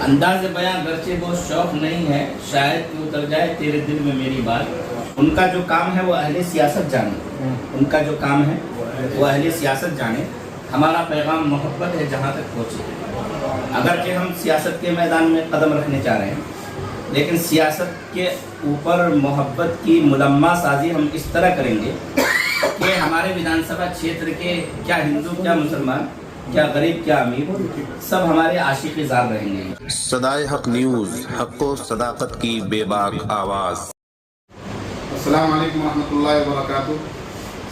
अंदाज बयां गर्चे वो शौक नहीं है, शायद कि उतर जाए तेरे दिल में मेरी बात। उनका जो काम है वो अहले सियासत जाने, उनका जो काम है वो अहले सियासत जाने। हमारा पैगाम मोहब्बत है जहाँ तक पहुँचे। अगर कि हम सियासत के मैदान में कदम रखने जा रहे हैं, लेकिन सियासत के ऊपर मोहब्बत की मुलम्मा साजी हम इस तरह करेंगे कि हमारे विधानसभा क्षेत्र के क्या हिंदू, क्या मुसलमान, क्या गरीब, क्या अमीर, सब हमारे आशिक़ ज़ार रहेंगे। सदाए हक न्यूज़, हक़ व सदाकत की बेबाक आवाज़। अस्सलाम वालेकुम रहमतुल्लाहि व बरकातुहू।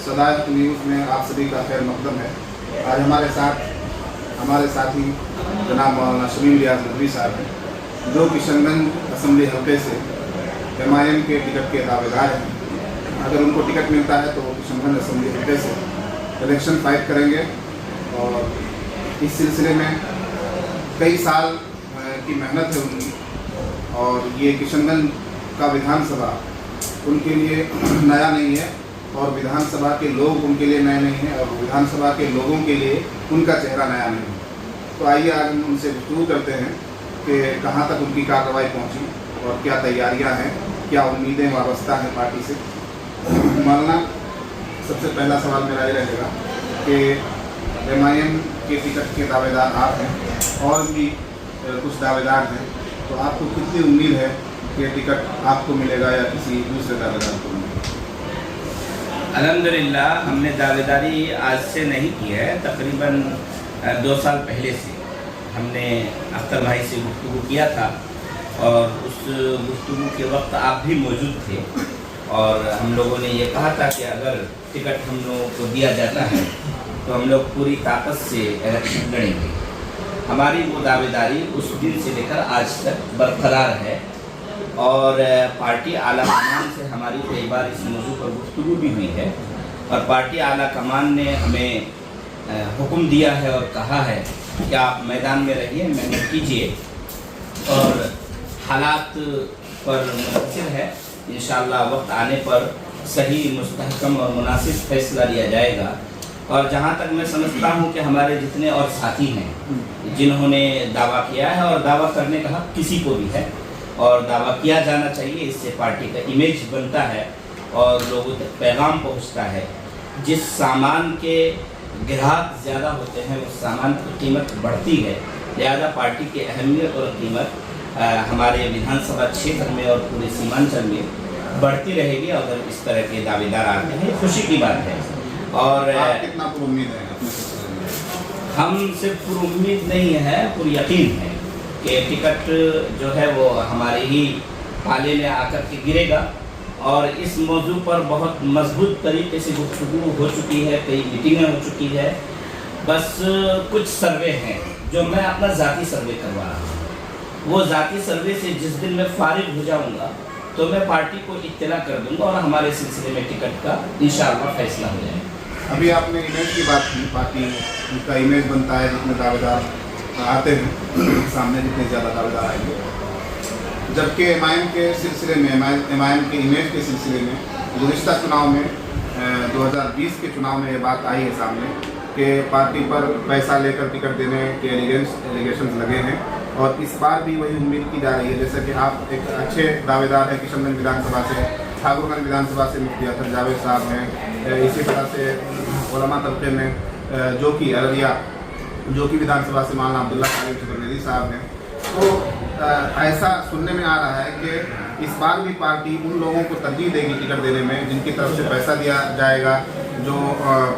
सदाए हक न्यूज़ में आप सभी का खैर मक़दम है। आज हमारे साथी जनाब मौलाना शमीम रियाज नदवी साहब हैं, जो किशनगंज असम्बली हल्के से MIM के टिकट के दावेदार हैं। अगर उनको टिकट मिलता है तो किशनगंज असम्बली हल्के से इलेक्शन फाइट करेंगे और इस सिलसिले में कई साल की मेहनत है उनकी। और ये किशनगंज का विधानसभा उनके लिए नया नहीं है और विधानसभा के लोग उनके लिए नए नहीं हैं और विधानसभा के लोगों के लिए उनका चेहरा नया नहीं है। तो आइए आज हम उनसे गुफ्तगू करते हैं कि कहाँ तक उनकी कार्रवाई पहुँची और क्या तैयारियाँ हैं, क्या उम्मीदें वाबस्ता हैं पार्टी से। मौलाना, सबसे पहला सवाल मेरा ये रहेगा कि MIM के टिकट के दावेदार आप हैं और भी कुछ दावेदार हैं, तो आपको कितनी उम्मीद है कि टिकट आपको मिलेगा या किसी दूसरे दावेदार को मिलेगा? अल्हम्दुलिल्लाह, हमने दावेदारी आज से नहीं की है, तकरीबन 2 साल पहले से हमने अख्तर भाई से गुफ्तगू किया था और उस गुफ्तगू के वक्त आप भी मौजूद थे और हम लोगों ने ये कहा था कि अगर टिकट हम लोगों को दिया जाता है तो हम लोग पूरी ताकत से इलेक्शन लड़ेंगे। हमारी वो दावेदारी उस दिन से लेकर आज तक बरकरार है और पार्टी आला कमान से हमारी कई बार इस मौजू पर गुफ्तगू भी हुई है और पार्टी आला कमान ने हमें हुक्म दिया है और कहा है कि आप मैदान में रहिए, मेहनत कीजिए और हालात पर मुनहसर है। इंशाअल्लाह वक्त आने पर सही, मुस्तहकम और मुनासिब फैसला लिया जाएगा। और जहाँ तक मैं समझता हूँ कि हमारे जितने और साथी हैं जिन्होंने दावा किया है, और दावा करने का हक किसी को भी है और दावा किया जाना चाहिए, इससे पार्टी का इमेज बनता है और लोगों तक पैगाम पहुँचता है। जिस सामान के ग्राहक ज़्यादा होते हैं उस सामान की कीमत बढ़ती है, लिहाजा पार्टी की अहमियत और कीमत हमारे विधानसभा क्षेत्र में और पूरे सीमांचल में बढ़ती रहेगी। अगर इस तरह के दावेदार आते हैं, खुशी की बात है। और आप कितना पुरुम्मीद है अपने सिलसिले में? हम सिर्फ पुरुम्मीद नहीं है, पूरी यकीन है कि टिकट जो है वो हमारे ही पाले में आकर के गिरेगा। और इस मौजू पर बहुत मजबूत तरीके से गुफ्तगू हो चुकी है, कई मीटिंगें हो चुकी है। बस कुछ सर्वे हैं जो मैं अपना ज़ाती सर्वे करवा रहा हूँ। वो ज़ाती सर्वे से जिस दिन मैं फारिग हो जाऊँगा तो मैं पार्टी को इत्तला कर दूँगा और हमारे सिलसिले में टिकट का इंशाअल्लाह फैसला हो जाएगा। अभी आपने इमेज की बात की, पार्टी का इमेज बनता है जितने दावेदार आते हैं सामने, जितने ज़्यादा दावेदार आएंगे। जबकि MIM के सिलसिले में, MIM के इमेज के सिलसिले में गुज़िश्ता चुनाव में 2020 के चुनाव में ये बात आई है सामने कि पार्टी पर पैसा लेकर टिकट देने के एलिगेशंस लगे हैं और इस बार भी वही उम्मीद की जा रही है। जैसे कि आप एक अच्छे दावेदार हैं किशनगंज विधानसभा से, ठाकुरगंज विधानसभा से मुफ्ती अतर जावेद साहब हैं, इसी तरह से उलमा तबके में जो कि अररिया जो कि विधानसभा से मौलाना अब्दुल्ला कादिर साहब हैं। तो ऐसा सुनने में आ रहा है कि इस बार भी पार्टी उन लोगों को तरजीह देगी टिकट देने में जिनकी तरफ से पैसा दिया जाएगा, जो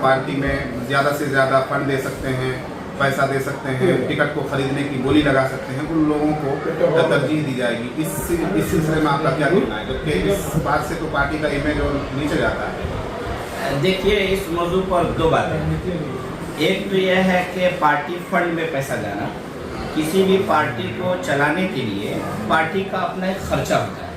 पार्टी में ज़्यादा से ज़्यादा फंड दे सकते हैं, पैसा दे सकते हैं, टिकट को खरीदने की बोली लगा सकते हैं, उन लोगों को तरजीह दी जाएगी। इस सिलसिले में आपका क्या कहना है? जबकि इस बात से तो पार्टी का इमेज और नीचे जाता है। देखिए, इस मौजू पर 2 बातें हैं। एक तो यह है कि पार्टी फंड में पैसा जाना, किसी भी पार्टी को चलाने के लिए पार्टी का अपना एक खर्चा होता है।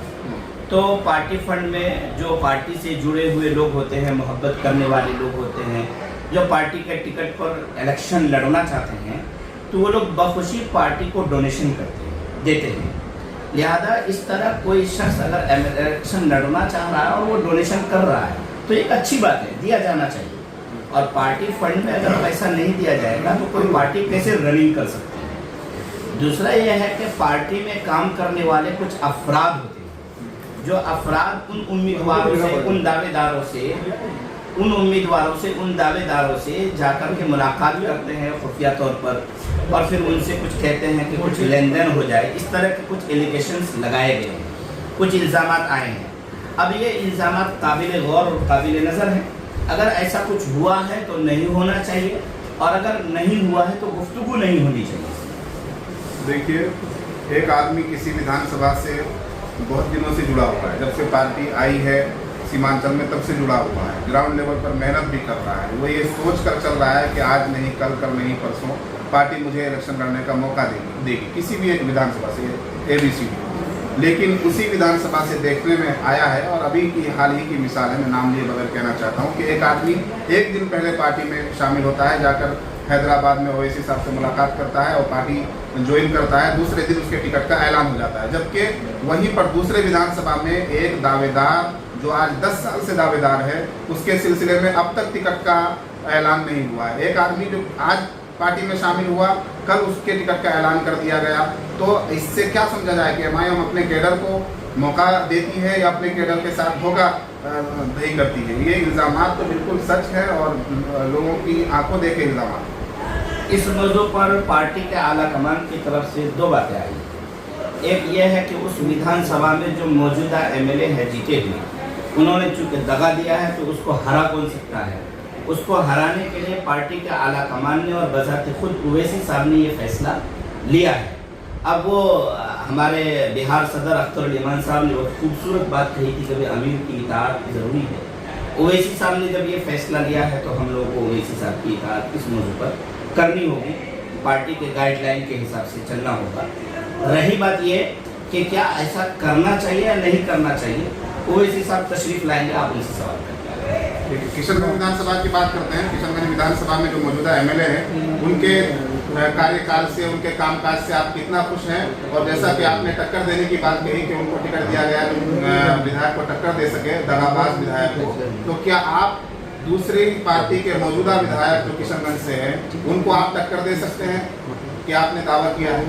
तो पार्टी फंड में जो पार्टी से जुड़े हुए लोग होते हैं, मोहब्बत करने वाले लोग होते हैं, जो पार्टी के टिकट पर इलेक्शन लड़ना चाहते हैं, तो वो लोग बखुशी पार्टी को डोनेशन देते हैं। लिहाजा इस तरह कोई शख्स अगर इलेक्शन लड़ना चाह रहा है और वो डोनेशन कर रहा है तो एक अच्छी बात है, दिया जाना चाहिए। और पार्टी फंड में अगर पैसा नहीं दिया जाएगा तो कोई पार्टी कैसे रनिंग कर सकती है। दूसरा यह है कि पार्टी में काम करने वाले कुछ अफराद होते हैं, जो अफराद उन उम्मीदवारों से, उन दावेदारों से जाकर के मुलाकात करते हैं खुफिया तौर पर, और फिर उनसे कुछ कहते हैं कि कुछ लेन देन हो जाए। इस तरह के कुछ एलिगेशंस लगाए गए हैं, कुछ इल्ज़ामात आए हैं। अब ये इल्ज़ामात काबिल गौर और काबिल नज़र हैं। अगर ऐसा कुछ हुआ है तो नहीं होना चाहिए, और अगर नहीं हुआ है तो गुफ्तगू नहीं होनी चाहिए। देखिए, एक आदमी किसी विधानसभा से बहुत दिनों से जुड़ा हुआ है, जब से पार्टी आई है सीमांचल में तब से जुड़ा हुआ है, ग्राउंड लेवल पर मेहनत भी कर रहा है। वो ये सोच कर चल रहा है कि आज नहीं कल, कल नहीं परसों पार्टी मुझे इलेक्शन लड़ने का मौका देगी किसी भी एक विधानसभा से, ABC। लेकिन उसी विधानसभा से देखने में आया है, और अभी की हाल ही की मिसाल है, मैं नाम लिए बगैर कहना चाहता हूँ कि एक आदमी एक दिन पहले पार्टी में शामिल होता है, जाकर हैदराबाद में ओवैसी साहब से मुलाकात करता है और पार्टी ज्वाइन करता है। दूसरे दिन उसके टिकट का ऐलान हो जाता है, जबकि वहीं पर दूसरे विधानसभा में एक दावेदार जो आज 10 साल से दावेदार है, उसके सिलसिले में अब तक टिकट का ऐलान नहीं हुआ है। एक आदमी जो आज पार्टी में शामिल हुआ, कल उसके टिकट का ऐलान कर दिया गया। तो इससे क्या समझा जाए कि MIM अपने कैडर को मौका देती है या अपने कैडर के साथ धोखा नहीं करती है? ये इल्ज़ामात तो बिल्कुल सच है और लोगों की आंखों देखे इल्ज़ामात। इस मौजू पर पार्टी के आला कमान की तरफ से दो बातें आई। एक यह है कि उस विधानसभा में जो मौजूदा MLA है जीते हुए, उन्होंने चूँकि दगा दिया है तो उसको हरा कौन सकता है। उसको हराने के लिए पार्टी के आला कमान ने और बज़ाते खुद ओवैसी साहब ने ये फैसला लिया है। अब वो हमारे बिहार सदर अख्तर इमान साहब ने बहुत खूबसूरत बात कही थी, कभी अमीर की इताअत ज़रूरी है। ओवैसी साहब ने जब ये फैसला लिया है तो हम लोगों को ओवैसी साहब की इताअत इस मौजू पर करनी होगी, पार्टी के गाइडलाइन के हिसाब से चलना होगा। रही बात ये कि क्या ऐसा करना चाहिए या नहीं करना चाहिए, ओवैसी साहब तशरीफ लाएंगे, आप उनसे सवाल करेंगे। किशनगंज विधानसभा की बात करते हैं। किशनगंज विधानसभा में जो मौजूदा MLA हैं, उनके कार्यकाल से, उनके कामकाज से आप कितना खुश हैं? और जैसा कि आपने टक्कर देने की बात कही कि उनको टिकट दिया गया, विधायक को टक्कर दे सके, दगाबाज विधायक को, तो क्या आप दूसरी पार्टी के मौजूदा विधायक जो किशनगंज से हैं, उनको आप टक्कर दे सकते हैं? क्या आपने दावा किया है?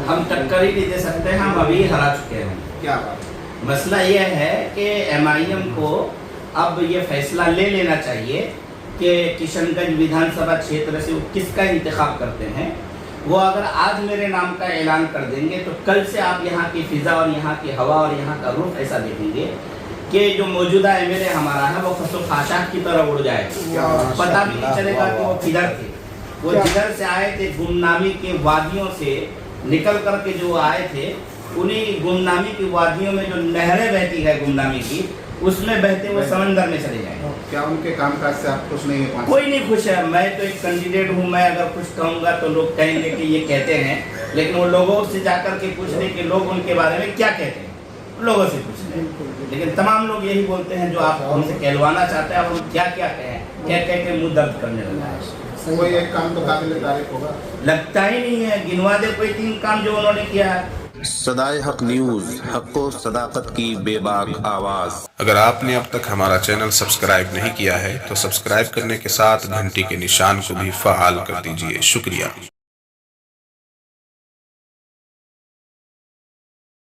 हम टक्कर ही नहीं दे सकते, हम अभी हरा चुके हैं। क्या बात? मसला यह है कि MIM को अब ये फैसला ले लेना चाहिए कि किशनगंज विधानसभा क्षेत्र से वो किसका इंतखाब करते हैं। वो अगर आज मेरे नाम का ऐलान कर देंगे तो कल से आप यहाँ की फिजा और यहाँ की हवा और यहाँ का रुख ऐसा देखेंगे कि जो मौजूदा MLA हमारा है वो खसो खाशाक की तरह उड़ जाएगा। पता भी नहीं चलेगा कि वो किधर थे। वो जिधर से आए थे, गुमनामी के वादियों से निकल कर के जो आए थे, उन्हीं गुमनामी की वादियों में जो नहरें बहती है गुमनामी की, उसमें बहते हुए समंदर में चले जाएंगे। क्या उनके कामकाज से आप खुश नहीं है? कोई नहीं खुश है। मैं तो एक कैंडिडेट हूँ, मैं अगर कुछ कहूँगा तो लोग कहेंगे कि ये कहते हैं, लेकिन वो लोगों से जाकर के पूछ रहे कि लोग उनके बारे में क्या कहते हैं, लोगों से पूछ रहे। लेकिन तमाम लोग यही बोलते हैं जो आप हमसे कहलवाना चाहते हैं, और हम क्या क्या कहें, कह के मुँह दर्द करने लगा है। कोई एक काम तो काबिल तारीफ होगा? लगता ही नहीं है। गिनवा दे कोई 3 काम जो उन्होंने किया है। सदाए हक न्यूज, हक़ व सदाकत की बेबाक आवाज़। अगर आपने अब तक हमारा चैनल सब्सक्राइब नहीं किया है तो सब्सक्राइब करने के साथ घंटी के निशान को भी फ़आल कर दीजिए। शुक्रिया।